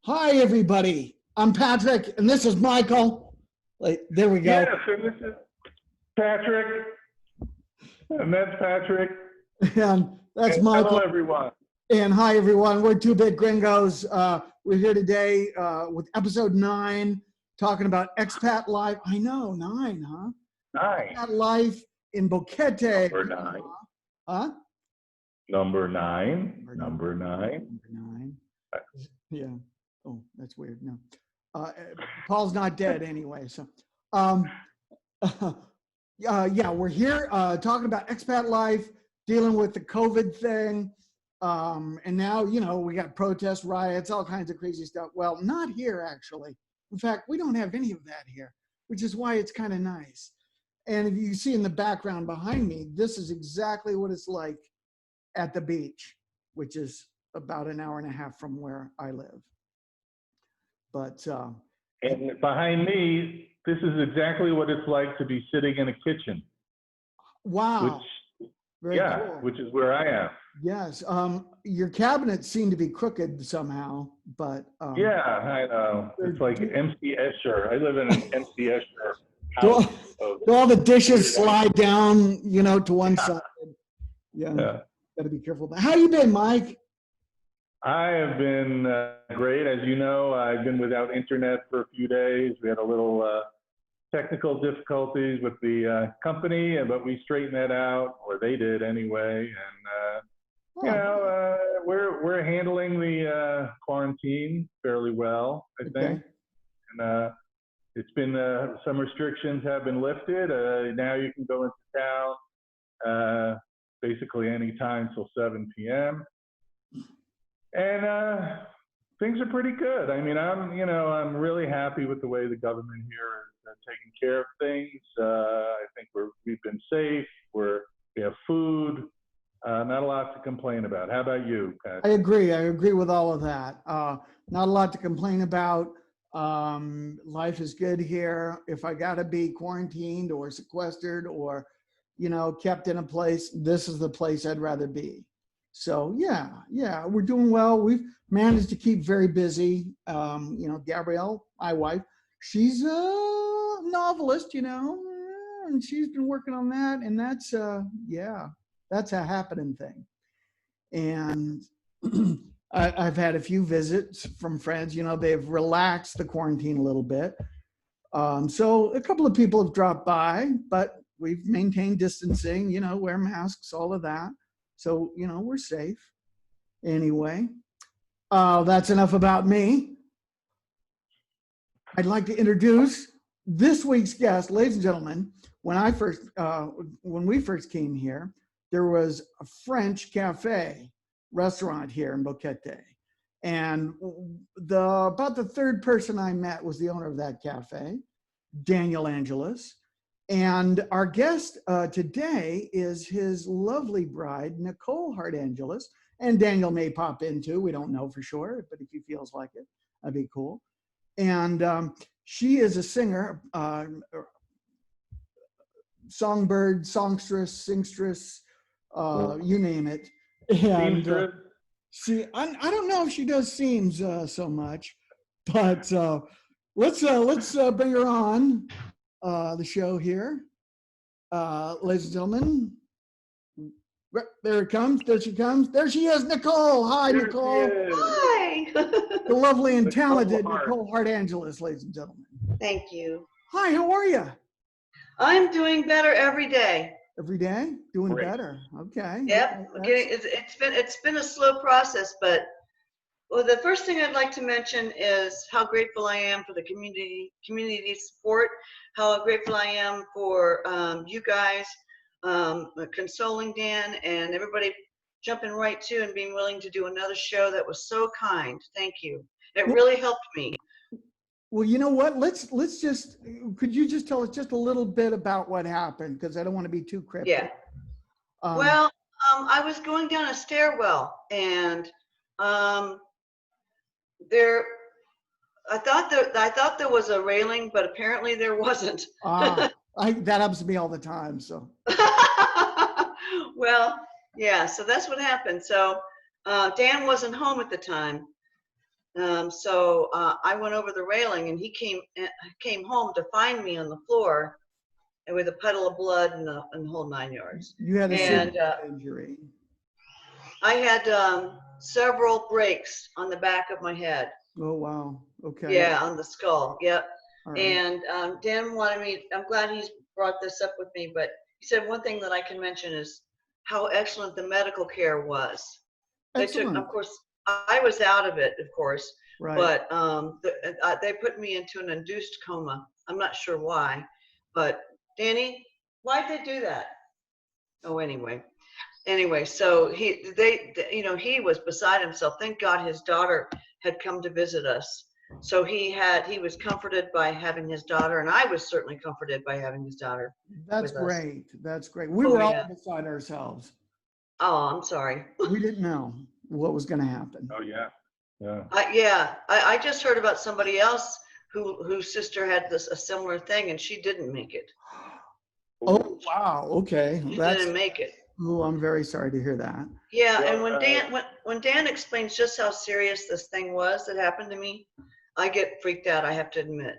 Hi, everybody. I'm Patrick, and this is Michael. There we go. Yes, and this is Patrick, and that's Patrick. And that's Michael. Hello, everyone. And hi, everyone. We're two Bit Gringos. We're here today with episode 9, talking about expat life. I know, 9, huh? 9. Expat life in Boquete. Number 9. Huh? Number 9. Number 9. Yeah. Oh, that's weird. No. Paul's not dead anyway. So, yeah, we're here talking about expat life, dealing with the COVID thing. And now, we got protests, riots, all kinds of crazy stuff. Well, not here, actually. In fact, we don't have any of that here, which is why it's kind of nice. And if you see in the background behind me, this is exactly what it's like at the beach, which is about an hour and a half from where I live. But and behind me, this is exactly what it's like to be sitting in a kitchen. Wow. Very cool. Which is where I am. Yes. Your cabinets seem to be crooked somehow, but yeah, I know. It's like MC Escher. I live in an MC Escher house. Do all the dishes slide down, to one side? Yeah. Got to be careful. How you been, Mike? I have been great. As you know, I've been without internet for a few days. We had a little technical difficulties with the company, but we straightened that out, or they did anyway. And we're handling the quarantine fairly well, I think. And it's been some restrictions have been lifted. Now you can go into town basically any time till 7 p.m. And things are pretty good. I mean, I'm really happy with the way the government here is taking care of things. I think we've been safe. We have food. Not a lot to complain about. How about you, Pat? I agree with all of that. Not a lot to complain about. Life is good here. If I got to be quarantined or sequestered or, kept in a place, this is the place I'd rather be. So yeah, we're doing well. We've managed to keep very busy. Gabrielle, my wife, she's a novelist, and she's been working on that. And that's a happening thing. And I've had a few visits from friends. They've relaxed the quarantine a little bit. So a couple of people have dropped by, but we've maintained distancing. Wear masks, all of that. So, we're safe. Anyway, that's enough about me. I'd like to introduce this week's guest, ladies and gentlemen. When we first came here, there was a French cafe restaurant here in Boquete. And about the third person I met was the owner of that cafe, Daniel Angelus. And our guest today is his lovely bride, Nicole Hart Angelus. And Daniel may pop in too. We don't know for sure, but if he feels like it, that'd be cool. And she is a singer, songbird, songstress, singstress, you name it. And I don't know if she does seams so much, but let's bring her on. The show here. Ladies and gentlemen, there it comes. There she comes. There she is, Nicole. Hi, Nicole. Hi. The lovely and talented Nicole Hart Angelus, ladies and gentlemen. Thank you. Hi, how are you? I'm doing better every day. Every day? Doing better. Okay. Yep. It's been a slow process, but the first thing I'd like to mention is how grateful I am for the community support, how grateful I am for you guys consoling Dan and everybody jumping right to and being willing to do another show that was so kind. Thank you. It really helped me. Well, you know what? Could you just tell us just a little bit about what happened? Because I don't want to be too cryptic. Yeah. I was going down a stairwell and I thought there was a railing, but apparently there wasn't. That happens to me all the time. So. Well, yeah. So that's what happened. So Dan wasn't home at the time, So I went over the railing, and he came home to find me on the floor with a puddle of blood and the whole 9 yards. You had a And serious injury. I had several breaks on the back of my head. Oh, wow. Okay. Yeah, on the skull. Yep. All right. And Dan wanted me, I'm glad he's brought this up with me, but he said one thing that I can mention is how excellent the medical care was. They took, Excellent. of course, I was out of it, of course, Right. but they put me into an induced coma. I'm not sure why, but Danny, why'd they do that? Oh, anyway, so he was beside himself. Thank God his daughter had come to visit us. So he was comforted by having his daughter, and I was certainly comforted by having his daughter. That's with us. great. That's great. We Oh, were all yeah. beside ourselves. Oh, I'm sorry. We didn't know what was going to happen. Oh, yeah. I just heard about somebody else whose sister had a similar thing, and she didn't make it. Oh, wow. Okay. She didn't make it. Oh, I'm very sorry to hear that. Yeah, Well, and when Dan explains just how serious this thing was that happened to me, I get freaked out, I have to admit.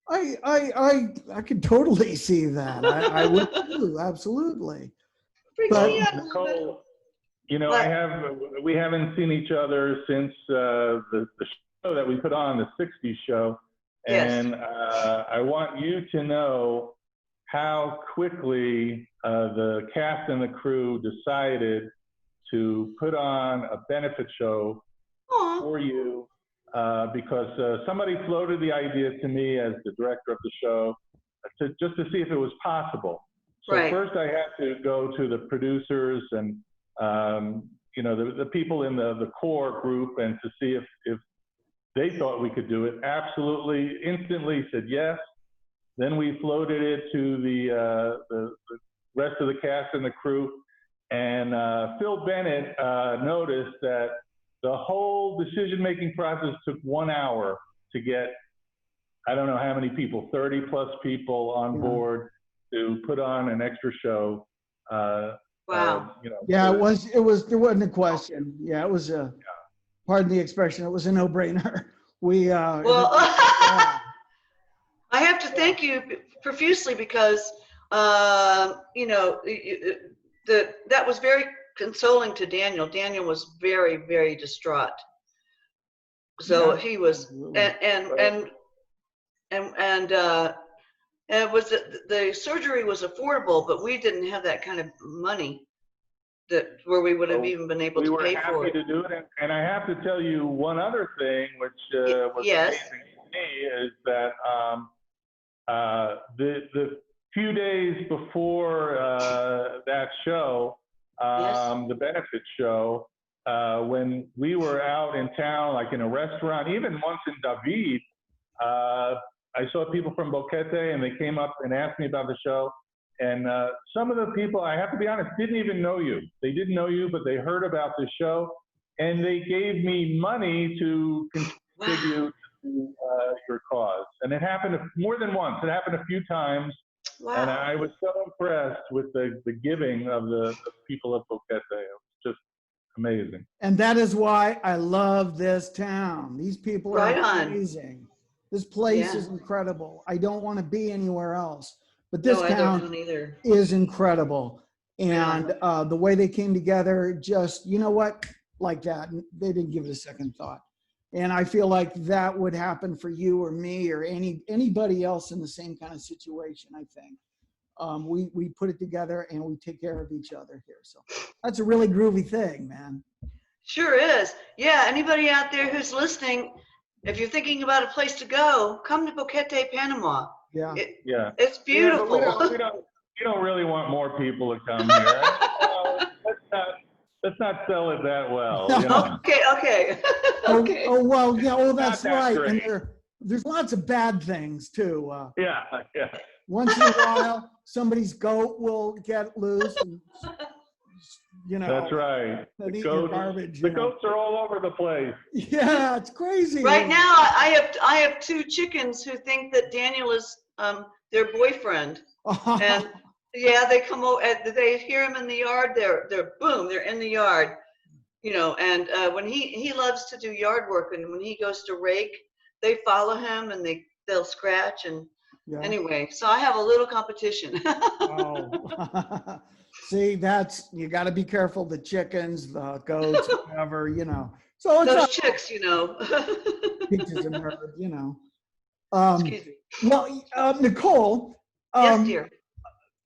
I could totally see that. I would too, absolutely. Freaks But- me out a little bit. Nicole, you know, But- we haven't seen each other since the show that we put on, the 60s show. Yes. And I want you to know how quickly the cast and the crew decided to put on a benefit show Aw. for you, because somebody floated the idea to me as the director of the show just to see if it was possible. So Right. first I had to go to the producers and the people in the core group, and to see if they thought we could do it. Absolutely, instantly said yes. Then we floated it to the rest of the cast and the crew, and Phil Bennett noticed that the whole decision-making process took 1 hour to get, I don't know how many people, 30 plus people on board to put on an extra show. Wow. Yeah, there wasn't a question. Yeah, it was pardon the expression, it was a no-brainer. Well, I have to thank you profusely, because that was very consoling to Daniel. Daniel was very, very distraught. So he was, and it was the surgery was affordable, but we didn't have that kind of money where we would have even been able to pay for it. We were happy to do it, and I have to tell you one other thing, which was Yes. amazing to me, is that the few days before that show, the benefit show, when we were out in town, like in a restaurant, even once in David, I saw people from Boquete, and they came up and asked me about the show. And some of the people, I have to be honest, didn't even know you. They didn't know you, but they heard about the show, and they gave me money to contribute to your cause. And it happened more than once. It happened a few times. Wow. And I was so impressed with the giving of the people of Boquete. It was just amazing. And that is why I love this town. These people are amazing. This place is incredible. I don't want to be anywhere else. But this town is incredible. And the way they came together, just, you know what, like that. They didn't give it a second thought. And I feel like that would happen for you or me or anybody else in the same kind of situation, I think. We put it together and we take care of each other here. So that's a really groovy thing, man. Sure is. Yeah, anybody out there who's listening, if you're thinking about a place to go, come to Boquete, Panama. Yeah. It's beautiful. Yeah, we don't really want more people to come here. Let's not sell it that well. No. You know? Okay. Okay. Oh, well, yeah. Oh, that's that right. great. And there's lots of bad things too. Yeah. Once in a while, somebody's goat will get loose. And, That's right. The garbage. The goats are all over the place. Yeah, it's crazy. Right now, I have 2 chickens who think that Daniel is their boyfriend, and they come over. They hear him in the yard. They're in the yard. you know, and when he loves to do yard work, and when he goes to rake, they follow him and they'll scratch. And Yeah. anyway, so I have a little competition. Oh. See, you got to be careful. The chickens, the goats, whatever, you know. So it's Those not chicks, you know. peaches and herb, you know. Excuse me. Well, Nicole, Yes, dear.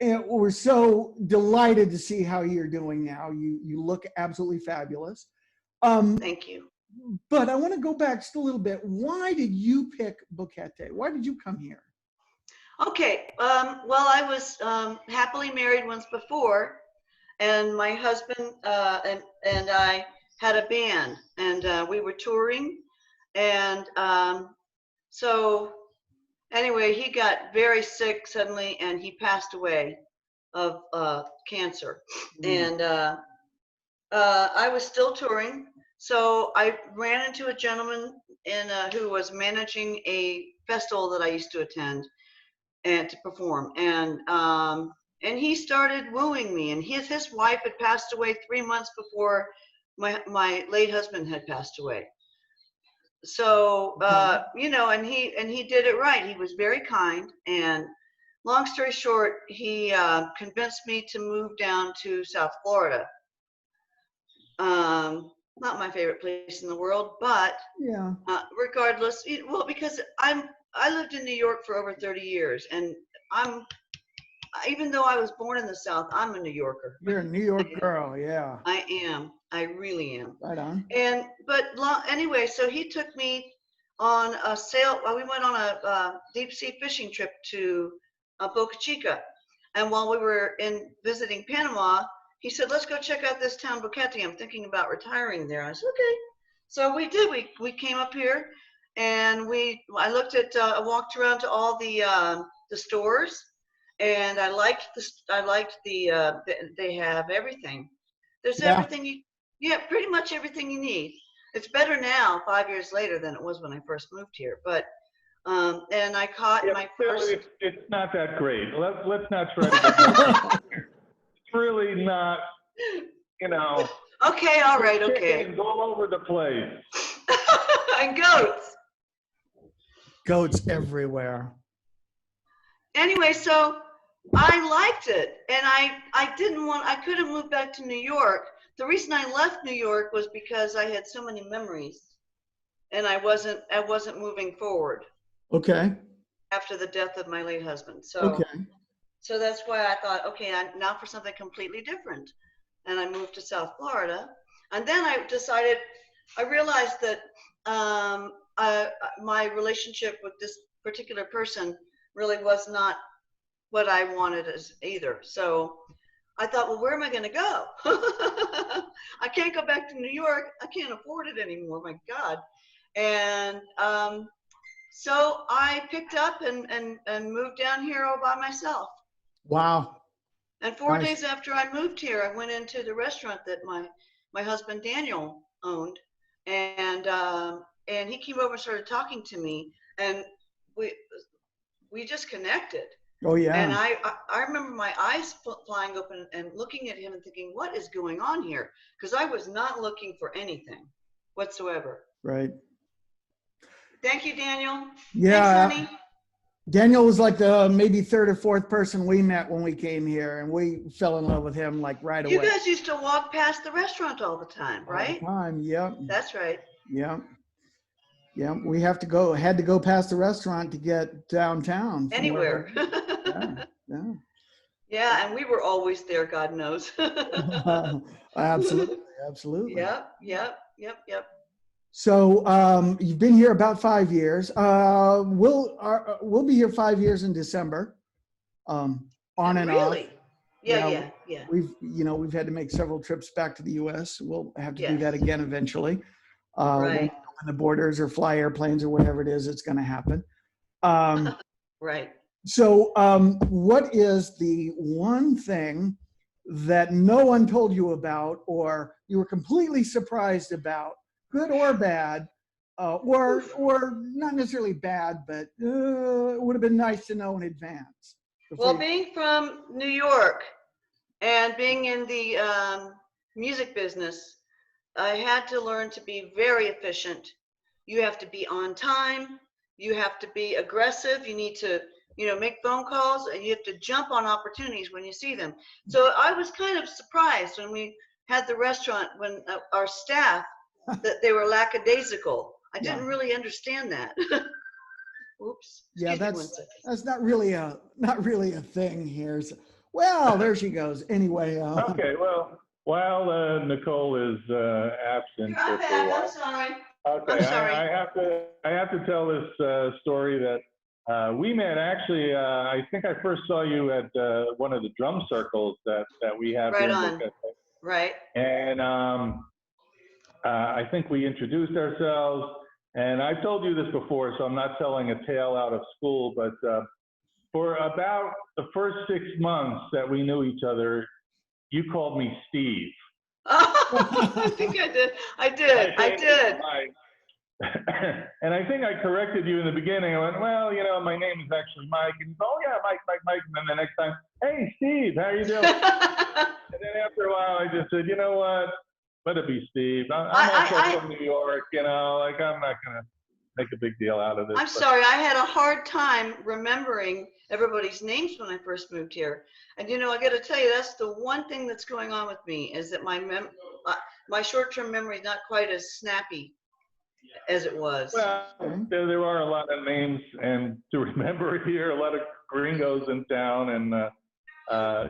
and we're so delighted to see how you're doing now. You look absolutely fabulous. Thank you. But I want to go back just a little bit. Why did you pick Boquete? Why did you come here? Okay. Well, I was happily married once before, and my husband and I had a band, and we were touring, and so anyway, he got very sick suddenly, and he passed away of cancer. And I was still touring, so I ran into a gentleman who was managing a festival that I used to attend and to perform, and he started wooing me. And his wife had passed away 3 months before my late husband had passed away. So you know, and he did it right. He was very kind, and long story short, he convinced me to move down to South Florida. Not my favorite place in the world, but Yeah. regardless, well, because I lived in New York for over 30 years, and even though I was born in the South, I'm a New Yorker. You're a New York girl, yeah. I am. I really am. Right on. Anyway, so he took me on a sail. We went on a deep sea fishing trip to Boca Chica, and while we were visiting Panama, he said, "Let's go check out this town, Boquete. I'm thinking about retiring there." I said, "Okay." So we did. We came up here, and I looked at. I walked around to all the stores, and I liked they have everything. There's Yeah. everything pretty much everything you need. It's better now, 5 years later, than it was when I first moved here. But and I caught my first. It's not that great. Let's not try to. It's really not. You know. Okay. All right. Okay. Chickens all over the place. And goats. Goats everywhere. Anyway, so I liked it, and I couldn't move back to New York. The reason I left New York was because I had so many memories, and I wasn't moving forward. Okay. After the death of my late husband. So okay. So that's why I thought, okay, now for something completely different. And I moved to South Florida. And then I realized that my relationship with this particular person really was not what I wanted as either. So I thought, well, where am I going to go? I can't go back to New York. I can't afford it anymore. My God. And so I picked up and moved down here all by myself. Wow. And 4 days after I moved here, I went into the restaurant that my husband Daniel owned, and he came over and started talking to me, and we just connected. Oh yeah. And I remember my eyes flying open and looking at him and thinking, what is going on here? Because I was not looking for anything whatsoever. Right. Thank you, Daniel. Yeah. Thanks, honey. Daniel was like the maybe third or fourth person we met when we came here, and we fell in love with him like right away. You guys used to walk past the restaurant all the time, right? All the time, yep. That's right. Yep. Yeah, we had to go past the restaurant to get downtown. Anywhere. Yeah. Yeah, and we were always there, God knows. Absolutely. Yep. So you've been here about 5 years. We'll be here 5 years in December. On and off. Really? Yeah. We've had to make several trips back to the U.S. We'll have to do that again eventually. Right. When the borders or fly airplanes or whatever it is, it's going to happen. Right. So what is the one thing that no one told you about, or you were completely surprised about, good or bad, or not necessarily bad, but it would have been nice to know in advance? Well, being from New York and being in the music business, I had to learn to be very efficient. You have to be on time. You have to be aggressive. You need to, make phone calls, and you have to jump on opportunities when you see them. So I was kind of surprised when we had the restaurant, when our staff, that they were lackadaisical. I didn't really understand that. Oops. Yeah, Excuse me 1 second. that's not really a thing here. So, well, there she goes. Anyway. Okay, well, while Nicole is absent I'm for a back. while. I'm sorry. Okay, I'm sorry. I have to tell this story that we met. Actually, I think I first saw you at one of the drum circles that we have Right here in on. Bocate. Right. And I think we introduced ourselves. And I've told you this before, so I'm not telling a tale out of school. But for about the first 6 months that we knew each other, you called me Steve. I think I did. I did. And I think I corrected you in the beginning. I went, well, my name is actually Mike. And you go, oh, yeah, Mike. And then the next time, hey, Steve, how you doing? And then after a while, I just said, you know what? Let it be Steve. I'm also from New York, I'm not going to make a big deal out of this. I'm sorry. I had a hard time remembering everybody's names when I first moved here. And, I got to tell you, that's the one thing that's going on with me, is that my short-term memory is not quite as snappy as it was. Well, there are a lot of names and to remember here, a lot of gringos in town. And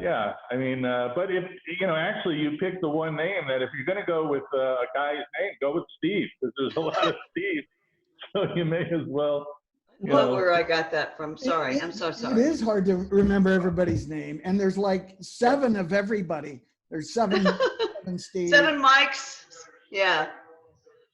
yeah, I mean, but if, actually you picked the one name that if you're going to go with a guy's name, go with Steve, because there's a lot of Steve. So you may as well. Where I got that from. Sorry. I'm so sorry. It is hard to remember everybody's name. And there's like 7 of everybody. There's 7 Steve. 7 Mikes. Yeah.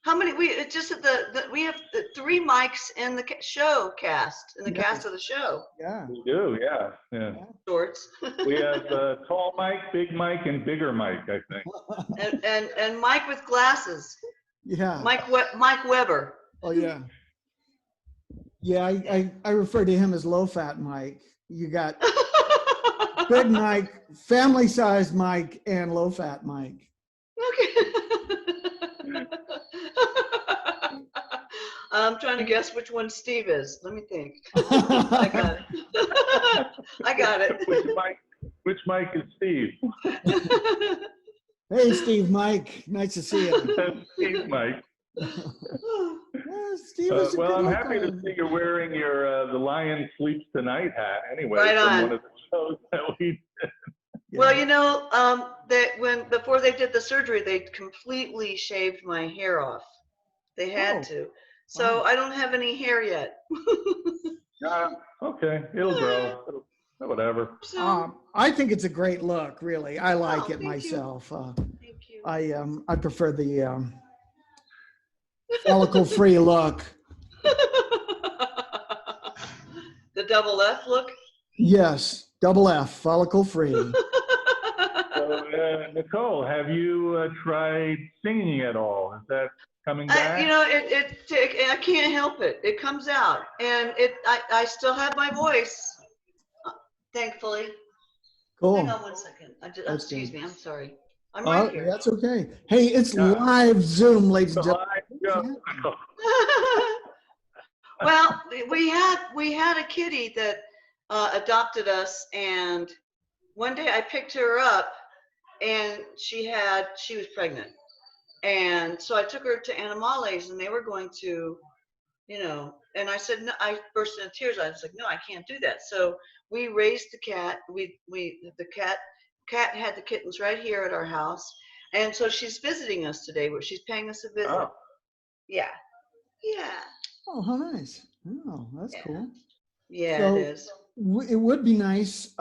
How many? It's just that we have 3 Mikes in the show cast, in the cast of the show. Yeah. We do, yeah. Shorts. We have tall Mike, big Mike, and bigger Mike, I think. and Mike with glasses. Yeah. Mike Weber. Oh yeah. Yeah, I refer to him as low-fat Mike. You got big Mike, family-sized Mike, and low-fat Mike. Okay. I'm trying to guess which one Steve is. Let me think. I got it. I got it. Which Mike is Steve? Hey, Steve Mike. Nice to see you. Steve Mike. Yeah, Steve is well, I'm happy to see you're wearing your The Lion Sleeps Tonight hat anyway. Right on. From one of the shows that we did. Well, before they did the surgery, they completely shaved my hair off. They had to. So I don't have any hair yet. Okay, it'll grow. Whatever. I think it's a great look, really. I like it myself. Thank you. I prefer the follicle-free look. The double F look? Yes, double F, follicle-free. So, Nicole, have you tried singing at all? Is that coming back? I can't help it. It comes out, and I still have my voice, thankfully. Cool. Hang on 1 second. Excuse me. I'm sorry. I'm right here. That's okay. Hey, it's live Zoom, ladies and gentlemen. Well, we had a kitty that adopted us, and one day I picked her up, and she was pregnant, and so I took her to Animales, and they were going to, and I said no. I burst into tears. I was like, no, I can't do that. So we raised the cat. The cat had the kittens right here at our house, and so she's visiting us today. She's paying us a visit. Oh. Yeah. Oh, how nice. Oh, that's cool. Yeah, So, it is. It would be nice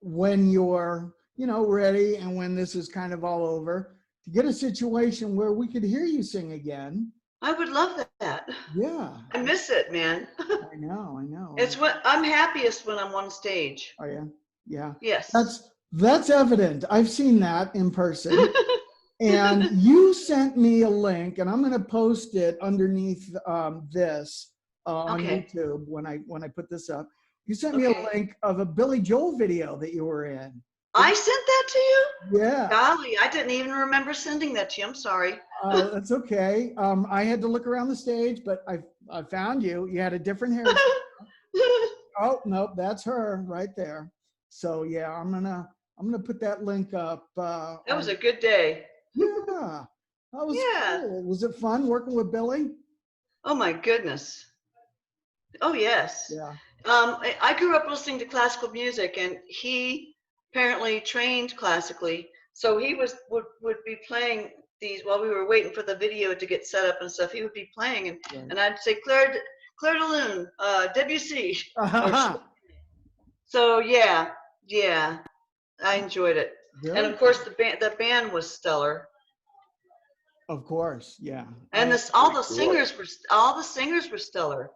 when you're, ready, and when this is kind of all over, to get a situation where we could hear you sing again. I would love that. Yeah. I miss it, man. I know. It's when I'm happiest when I'm on stage. Oh yeah. Yeah. Yes. That's evident. I've seen that in person. And you sent me a link, and I'm going to post it underneath this on YouTube when I put this up. You sent me a link of a Billy Joel video that you were in. I sent that to you? Yeah. Golly, I didn't even remember sending that to you. I'm sorry. That's okay. I had to look around the stage, but I found you. You had a different hair. Oh, nope, that's her right there. So yeah, I'm gonna put that link up. That was a good day. Yeah, that was Yeah. cool. Was it fun working with Billy? Oh my goodness. Oh yes. Yeah. I grew up listening to classical music, and he apparently trained classically. So he would be playing these while we were waiting for the video to get set up and stuff. He would be playing, Right. and I'd say Claire de Lune, Debussy. Uh-huh. So yeah, I enjoyed it. Very And of course, the band was stellar. Of course, yeah. And all the singers were stellar.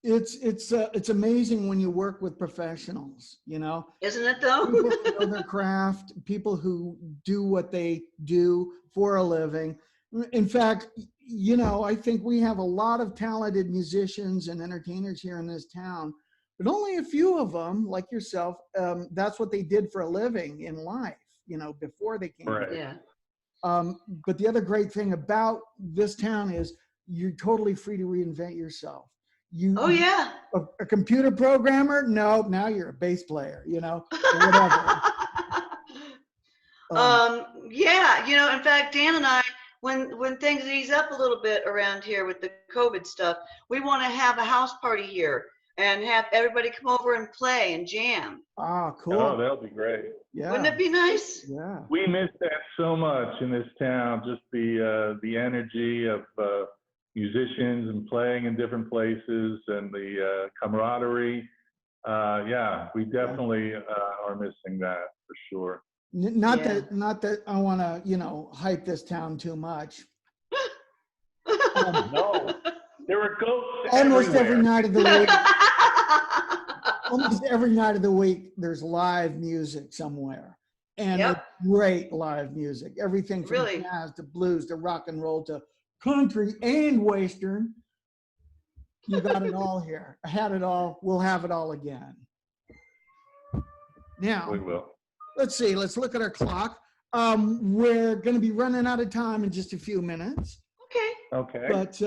It's amazing when you work with professionals, you know. Isn't it though? People who know their craft, people who do what they do for a living. In fact, you know, I think we have a lot of talented musicians and entertainers here in this town, but only a few of them, like yourself, that's what they did for a living in life, you know, before they came. Right. Yeah. But the other great thing about this town is you're totally free to reinvent yourself. Oh yeah. A computer programmer? No, now you're a bass player, you know, or whatever. Yeah, you know, in fact, Dan and I, when things ease up a little bit around here with the COVID stuff, we want to have a house party here and have everybody come over and play and jam. Cool. Oh, that'll be great. Yeah. Wouldn't it be nice? Yeah. We miss that so much in this town, just the energy of musicians and playing in different places and the camaraderie. Yeah, we definitely are missing that for sure. Not that I want to, you know, hype this town too much. No, there are ghosts Almost everywhere. every night of the week. Almost every night of the week, there's live music somewhere, and it's great live music. Everything from jazz to blues to rock and roll to country and western. You got it all here. I had it all. We'll have it all again. Now, We will. let's see. Let's look at our clock. We're going to be running out of time in just a few minutes. Okay. But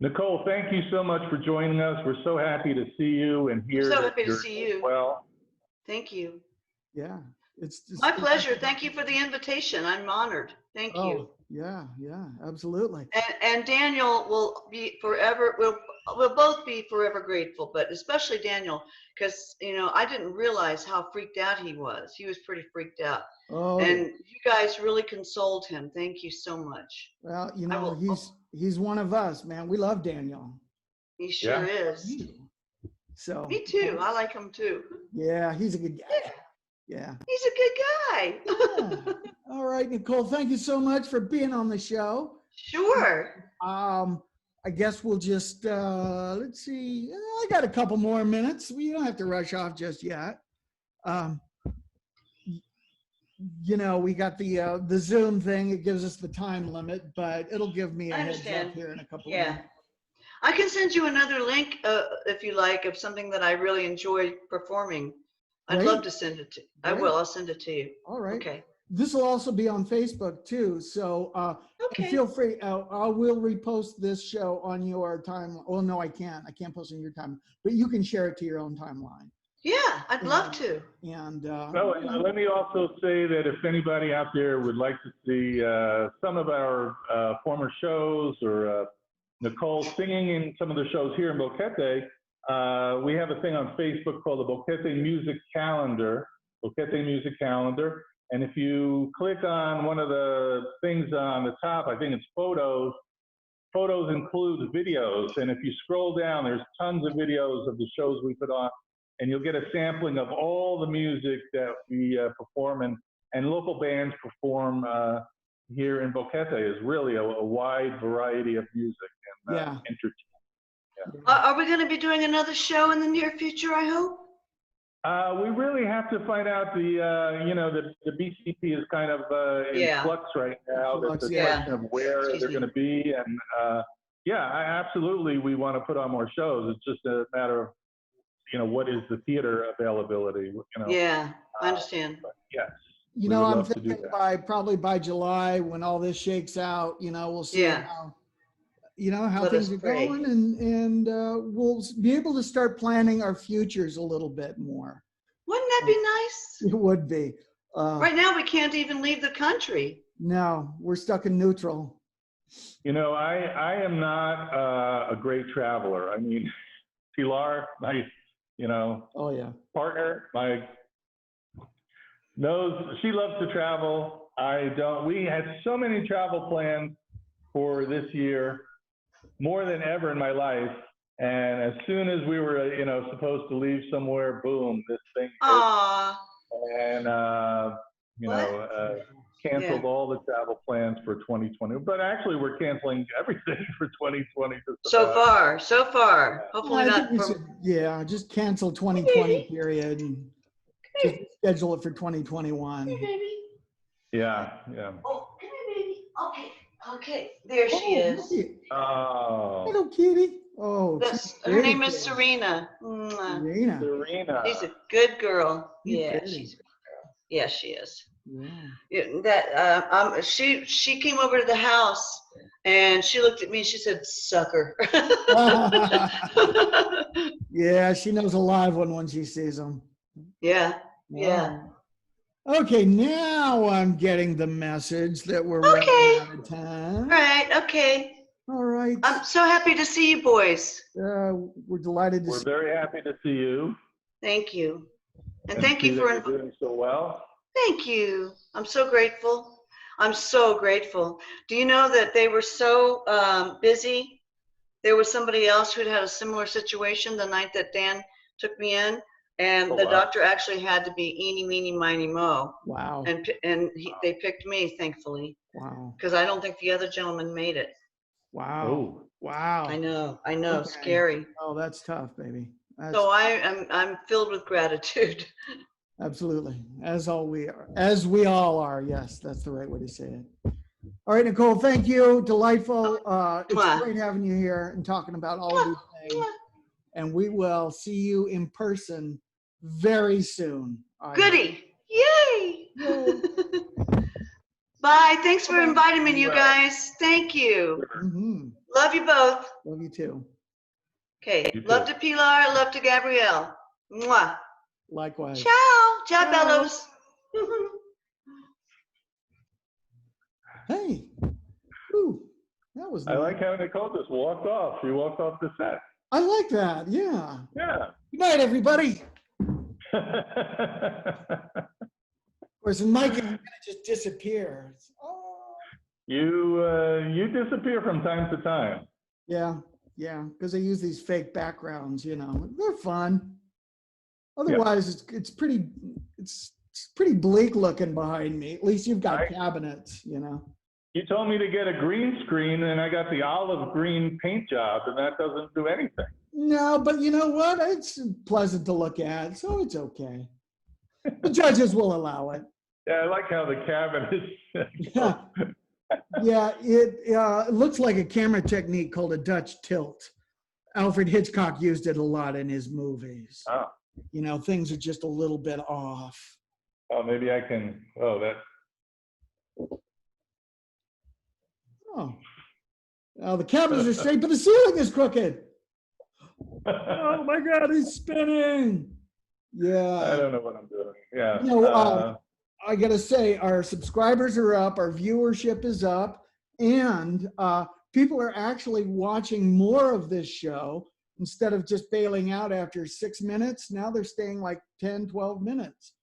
Nicole, thank you so much for joining us. We're so happy to see you and hear So that happy to you're see you. well. Thank you. yeah, it's My pleasure. Thank you for the invitation. I'm honored. Thank you. Yeah, absolutely. And Daniel will be forever. We'll both be forever grateful, but especially Daniel, because you know I didn't realize how freaked out he was. He was pretty freaked out. Oh, And you guys really consoled him. Thank you so much. well, you know, he's one of us, man. We love Daniel. He sure is. So Me too. I like him too. yeah, he's a good guy. Yeah. He's a good guy. Yeah. All right, Nicole, thank you so much for being on the show. Sure. I guess we'll just let's see. I got a couple more minutes. We don't have to rush off just yet. You know, we got the Zoom thing. It gives us the time limit, but it'll give me a heads up here in a couple of minutes. I can send you another link if you like of something that I really enjoy performing. I'd love to send it to you. I will. I'll send it to you. All right. Okay. This will also be on Facebook too. So feel free. I will repost this show on your timeline. Well, no, I can't. I can't post on your timeline, but you can share it to your own timeline. Yeah, I'd love to. And well, let me also say that if anybody out there would like to see some of our former shows or Nicole singing in some of the shows here in Boquete, we have a thing on Facebook called the Boquete Music Calendar. And if you click on one of the things on the top, I think it's photos. Photos include videos. And if you scroll down, there's tons of videos of the shows we put on. And you'll get a sampling of all the music that we perform and local bands perform here in Boquete. Is really a wide variety of music and entertainment. Yeah. Are we going to be doing another show in the near future, I hope? We really have to find out the BCP is kind of in flux right now. That's a question of where they're going to be. And absolutely, we want to put on more shows. It's just a matter of, what is the theater availability? Yeah, I understand. Yes. You We know, would I'm love to do thinking that. probably by July, when all this shakes out, we'll see Yeah. how Let us things are pray. going, and we'll be able to start planning our futures a little bit more. Wouldn't that be nice? It would be. Right now, we can't even leave the country. No, we're stuck in neutral. I am not a great traveler. I mean, Pilar, my, Oh yeah. partner, knows she loves to travel. I don't. We had so many travel plans for this year, more than ever in my life. And as soon as we were, supposed to leave somewhere, boom, this thing hit. Aw. And canceled all the travel plans for 2020. But actually, we're canceling everything for 2020. So far. Hopefully I think not we from. should, just cancel 2020 period and just schedule it for 2021. Baby. Yeah. Oh, come here, baby. Okay. There she is. Oh. Hello, kitty. Oh, Her name is Serena. Mwah. Serena. She's a good girl. She's Yeah, pretty. she's a good girl. Yeah, she is. Yeah. She came over to the house and she looked at me and she said, "Sucker." Yeah, she knows a live one when she sees them. Yeah. Okay, now I'm getting the message that we're running out of time. Okay. All right. I'm so happy to see you boys. We're delighted to We're see very happy to see you. Thank you. And thank see you that for you're doing so well. Thank you. I'm so grateful. Do you know that they were so busy? There was somebody else who'd had a similar situation the night that Dan took me in, and the doctor actually had to be eeny, meeny, miny, mo. Wow. And they picked me, thankfully. Wow. Because I don't think the other gentleman made it. Wow. Oh. Wow. I know. Okay. Scary. Oh, that's tough, baby. So I'm filled with gratitude. Absolutely. As we all are. Yes, that's the right way to say it. All right, Nicole, thank you. Delightful. It's great having you here and talking about all of these things. And we will see you in person very soon. Goody. Yay. Bye. Thanks for inviting me, you guys. Thank you. Mm-hmm. Love you both. Love you too. Okay. Love to Pilar. Love to Gabrielle. Mwah. Likewise. Ciao. Ciao, bellows. Hey. Ooh, that was nice. I like how Nicole just walked off. She walked off the set. I like that. Yeah. Yeah. Good night, everybody. Of course, and Mike is going to just disappear. You disappear from time to time. Yeah, because they use these fake backgrounds. They're fun. Otherwise, it's pretty bleak looking behind me. At least you've got cabinets. You told me to get a green screen, and I got the olive green paint job, and that doesn't do anything. No, but you know what? It's pleasant to look at, so it's okay. The judges will allow it. Yeah, I like how the cabinet is. Yeah, it looks like a camera technique called a Dutch tilt. Alfred Hitchcock used it a lot in his movies. Oh. Things are just a little bit off. Oh, maybe I can. Oh, that. Oh, the cabinets are straight, but the ceiling is crooked. Oh my God, it's spinning. Yeah. I don't know what I'm doing. Yeah. I gotta say, our subscribers are up, our viewership is up, and people are actually watching more of this show instead of just bailing out after 6 minutes. Now they're staying like 10, 12 minutes.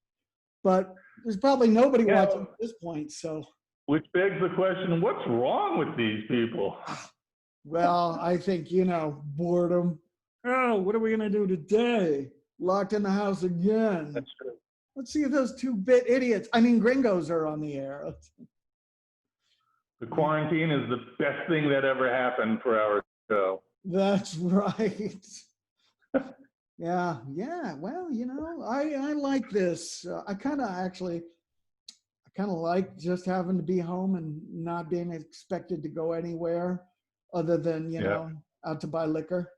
But there's probably nobody watching at this point, so. Which begs the question, what's wrong with these people? Well, I think, boredom. Oh, what are we gonna do today? Locked in the house again. That's true. Let's see if those two-bit idiots, gringos are on the air. The quarantine is the best thing that ever happened for our show. That's right. Yeah. Well, I like this. I kind of like just having to be home and not being expected to go anywhere other than, out to buy liquor.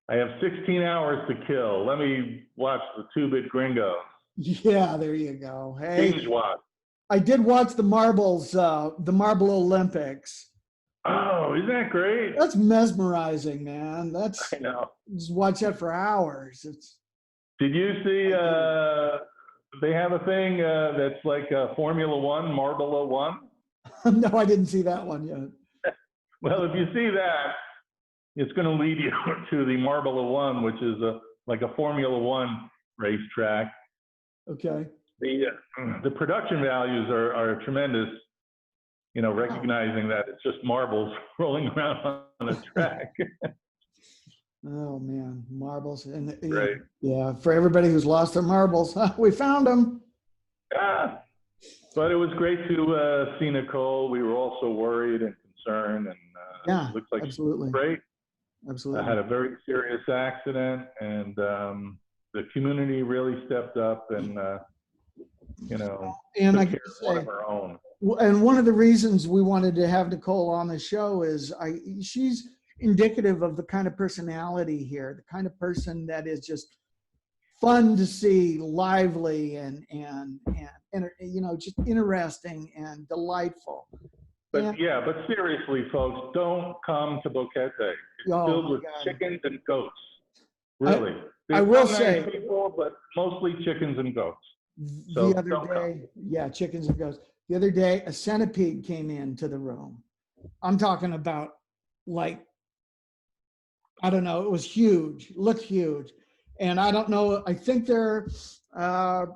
I have 16 hours to kill. Let me watch the 2-Bit Gringos. Yeah, there you go. Binge Hey, watch. I did watch the Marble Olympics. Oh, isn't that great? That's mesmerizing, man. I know. Just watch that for hours. It's Did you see, I do. they have a thing that's like Formula One, Marble One? No, I didn't see that one yet. Well, if you see that, it's going to lead you to the Marble One, which is like a Formula One racetrack. Okay. The production values are tremendous, you know, recognizing that it's just marbles rolling around on a track. Oh man, marbles and Right. yeah, for everybody who's lost their marbles, we found them. Ah, but it was great to see Nicole. We were all so worried and concerned, and Yeah, it looks like she's absolutely, great. absolutely. Had a very serious accident, and the community really stepped up and, you know, And I took can care of one of say, her own. and one of the reasons we wanted to have Nicole on the show is she's indicative of the kind of personality here, the kind of person that is just fun to see, lively and you know, just interesting and delightful. But And, yeah, but seriously, folks, don't come to Boquete. It's oh filled my with God. chickens and goats. Really. I There's will some say, nice people, but mostly chickens and goats. So the other don't come. day, yeah, chickens and goats. The other day, a centipede came into the room. I'm talking about like, I don't know, it was huge, looked huge. And I don't know, I think they're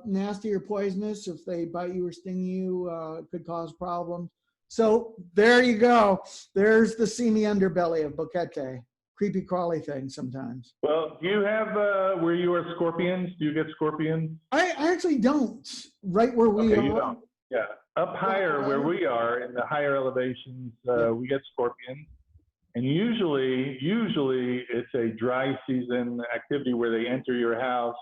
nasty or poisonous. If they bite you or sting you, it could cause problems. So there you go. There's the seamy underbelly of Boquete. Creepy crawly thing sometimes. Well, do you have where you are scorpions? Do you get scorpions? I actually don't. Right where we Okay, are. you don't. Yeah. Up higher where we are in the higher elevations, we get scorpions. And usually it's a dry season activity where they enter your house.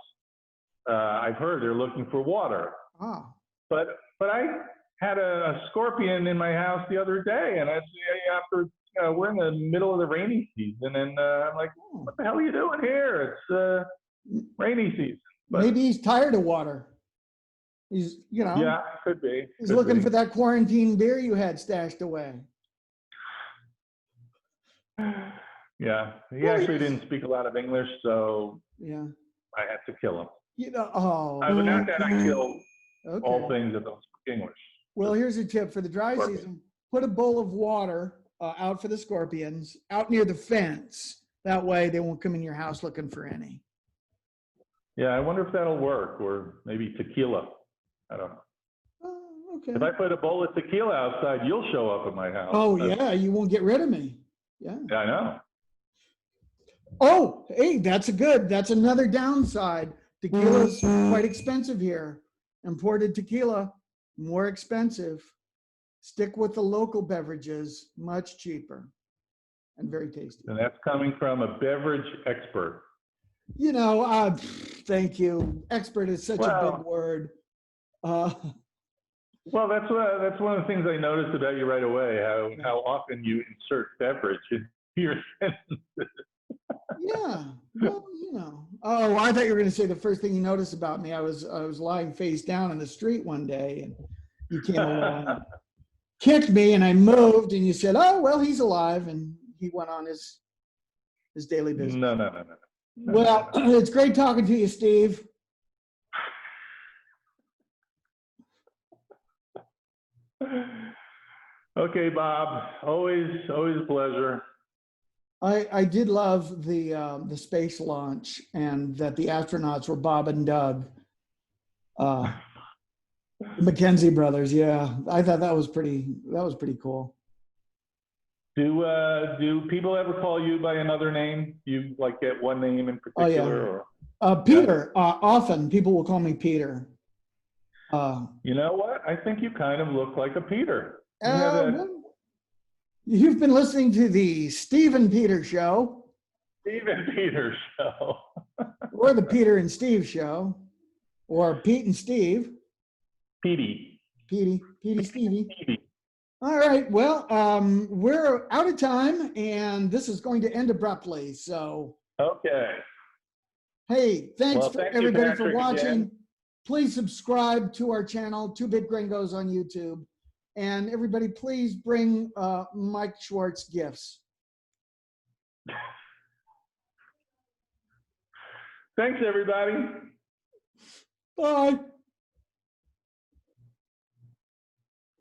I've heard they're looking for water. Ah. But I had a scorpion in my house the other day, and I say after we're in the middle of the rainy season, and I'm like, what the hell are you doing here? It's rainy season. But maybe he's tired of water. He's, you know, yeah, could be. he's looking for that quarantine beer you had stashed away. Yeah, he actually didn't speak a lot of English, so yeah, I had to kill him. you know, oh, But not that I kill all okay. things that don't speak English. Well, here's a tip for the dry Scorpion. season. Put a bowl of water out for the scorpions, out near the fence. That way they won't come in your house looking for any. Yeah, I wonder if that'll work, or maybe tequila. I don't know. Oh, okay. If I put a bowl of tequila outside, you'll show up at my house. Oh, yeah, you won't get rid of me. Yeah. Yeah, I know. Oh, hey, that's another downside. Tequila's quite expensive here. Imported tequila, more expensive. Stick with the local beverages, much cheaper and very tasty. And that's coming from a beverage expert. You know, thank you. Expert is such a big word. Well, that's one of the things I noticed about you right away, how often you insert beverage in your sentences. Yeah, well, you know. Oh, I thought you were going to say the first thing you noticed about me. I was lying face down in the street one day, and you came along and kicked me, and I moved, and you said, "Oh, well, he's alive," and he went on his daily business. No. Well, it's great talking to you, Steve. Okay, Bob. Always a pleasure. I did love the space launch, and that the astronauts were Bob and Doug, McKenzie brothers. Yeah, I thought that was pretty cool. Do people ever call you by another name? You like get one name in particular? Oh, yeah. Peter. Often people will call me Peter. You know what? I think you kind of look like a Peter. You've been listening to the Stephen Peter Show. Stephen Peter Show. Or the Peter and Steve Show. Or Pete and Steve. Petey, Stevie. All right. Well, we're out of time, and this is going to end abruptly. So. Okay. Hey, thanks for everybody for watching. Again. please subscribe to our channel, 2 Bit Gringos on YouTube. And everybody, please bring Mike Schwartz gifts. Thanks, everybody. Bye.